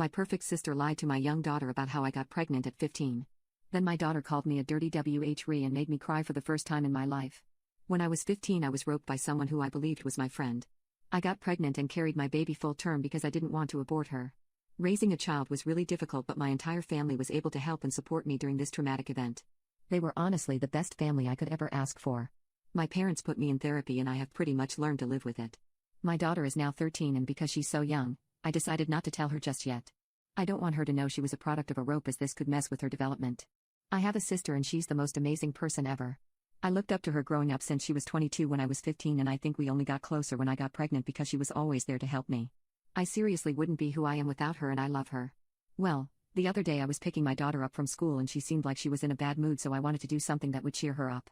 My perfect sister lied to my young daughter about how I got pregnant at 15. Then my daughter called me a dirty whore and made me cry for the first time in my life. When I was 15, I was roped by someone who I believed was my friend. I got pregnant and carried my baby full term because I didn't want to abort her. Raising a child was really difficult, but my entire family was able to help and support me during this traumatic event. They were honestly the best family I could ever ask for. My parents put me in therapy and I have pretty much learned to live with it. My daughter is now 13 and because she's so young, I decided not to tell her just yet. I don't want her to know she was a product of a rope as this could mess with her development. I have a sister and she's the most amazing person ever. I looked up to her growing up since she was 22 when I was 15 and I think we only got closer when I got pregnant because she was always there to help me. I seriously wouldn't be who I am without her and I love her. Well, the other day I was picking my daughter up from school and she seemed like she was in a bad mood, so I wanted to do something that would cheer her up.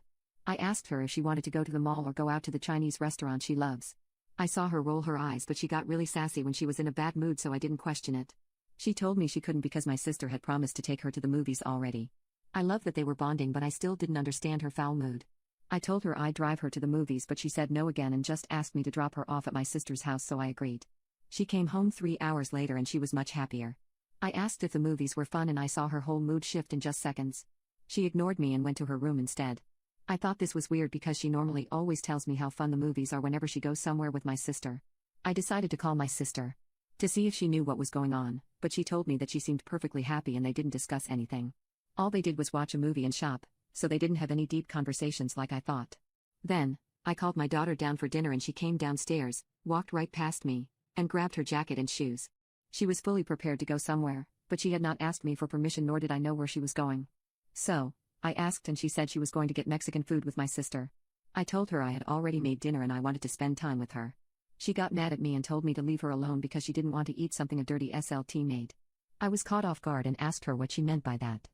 I asked her if she wanted to go to the mall or go out to the Chinese restaurant she loves. I saw her roll her eyes, but she got really sassy when she was in a bad mood, so I didn't question it. She told me she couldn't because my sister had promised to take her to the movies already. I love that they were bonding, but I still didn't understand her foul mood. I told her I'd drive her to the movies, but she said no again and just asked me to drop her off at my sister's house, so I agreed. She came home 3 hours later and she was much happier. I asked if the movies were fun and I saw her whole mood shift in just seconds. She ignored me and went to her room instead. I thought this was weird because she normally always tells me how fun the movies are whenever she goes somewhere with my sister. I decided to call my sister to see if she knew what was going on, but she told me that she seemed perfectly happy and they didn't discuss anything. All they did was watch a movie and shop, so they didn't have any deep conversations like I thought. Then, I called my daughter down for dinner and she came downstairs, walked right past me, and grabbed her jacket and shoes. She was fully prepared to go somewhere, but she had not asked me for permission, nor did I know where she was going. So, I asked and she said she was going to get Mexican food with my sister. I told her I had already made dinner and I wanted to spend time with her. She got mad at me and told me to leave her alone because she didn't want to eat something a dirty SLT made. I was caught off guard and asked her what she meant by that.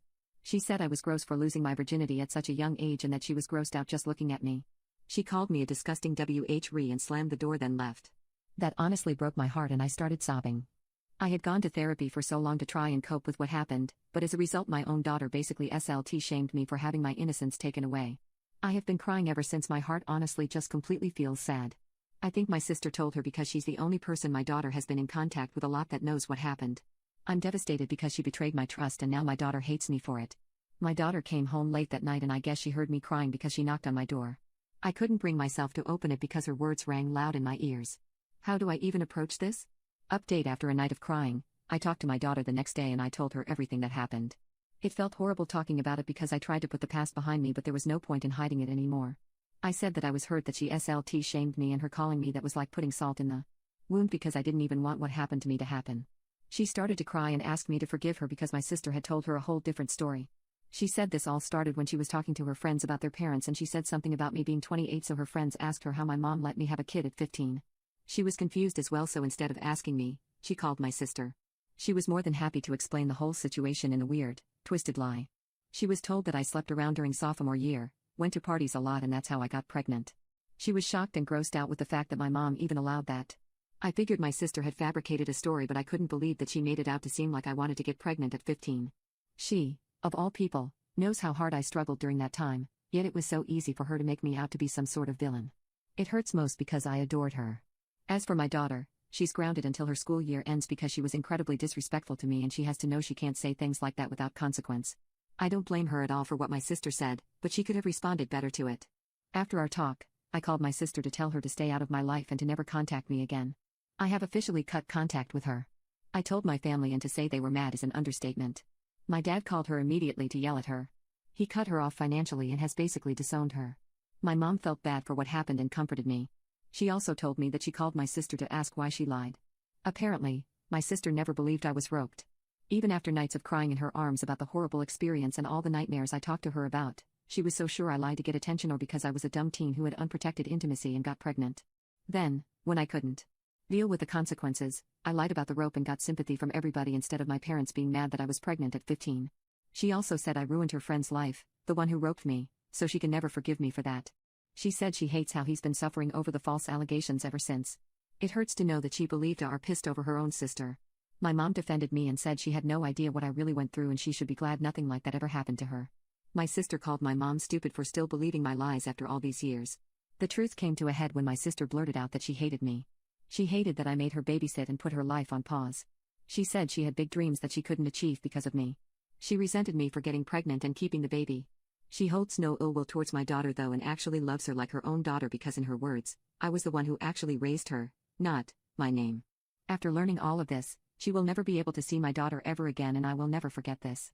She said I was gross for losing my virginity at such a young age and that she was grossed out just looking at me. She called me a disgusting whore and slammed the door, then left. That honestly broke my heart and I started sobbing. I had gone to therapy for so long to try and cope with what happened, but as a result my own daughter basically SLT shamed me for having my innocence taken away. I have been crying ever since. My heart honestly just completely feels sad. I think my sister told her because she's the only person my daughter has been in contact with a lot that knows what happened. I'm devastated because she betrayed my trust and now my daughter hates me for it. My daughter came home late that night and I guess she heard me crying because she knocked on my door. I couldn't bring myself to open it because her words rang loud in my ears. How do I even approach this? Update: after a night of crying, I talked to my daughter the next day and I told her everything that happened. It felt horrible talking about it because I tried to put the past behind me, but there was no point in hiding it anymore. I said that I was hurt that she SLT shamed me and her calling me that was like putting salt in the wound because I didn't even want what happened to me to happen. She started to cry and asked me to forgive her because my sister had told her a whole different story. She said this all started when she was talking to her friends about their parents and she said something about me being 28, so her friends asked her how my mom let me have a kid at 15. She was confused as well, so instead of asking me, she called my sister. She was more than happy to explain the whole situation in a weird, twisted lie. She was told that I slept around during sophomore year, went to parties a lot, and that's how I got pregnant. She was shocked and grossed out with the fact that my mom even allowed that. I figured my sister had fabricated a story, but I couldn't believe that she made it out to seem like I wanted to get pregnant at 15. She, of all people, knows how hard I struggled during that time, yet it was so easy for her to make me out to be some sort of villain. It hurts most because I adored her. As for my daughter, she's grounded until her school year ends because she was incredibly disrespectful to me and she has to know she can't say things like that without consequence. I don't blame her at all for what my sister said, but she could have responded better to it. After our talk, I called my sister to tell her to stay out of my life and to never contact me again. I have officially cut contact with her. I told my family, and to say they were mad is an understatement. My dad called her immediately to yell at her. He cut her off financially and has basically disowned her. My mom felt bad for what happened and comforted me. She also told me that she called my sister to ask why she lied. Apparently, my sister never believed I was roped. Even after nights of crying in her arms about the horrible experience and all the nightmares I talked to her about, she was so sure I lied to get attention or because I was a dumb teen who had unprotected intimacy and got pregnant. Then, when I couldn't deal with the consequences, I lied about the rope and got sympathy from everybody instead of my parents being mad that I was pregnant at 15. She also said I ruined her friend's life, the one who roped me, so she can never forgive me for that. She said she hates how he's been suffering over the false allegations ever since. It hurts to know that she believed or pissed over her own sister. My mom defended me and said she had no idea what I really went through and she should be glad nothing like that ever happened to her. My sister called my mom stupid for still believing my lies after all these years. The truth came to a head when my sister blurted out that she hated me. She hated that I made her babysit and put her life on pause. She said she had big dreams that she couldn't achieve because of me. She resented me for getting pregnant and keeping the baby. She holds no ill will towards my daughter though and actually loves her like her own daughter because in her words, I was the one who actually raised her, not my name. After learning all of this, she will never be able to see my daughter ever again and I will never forget this.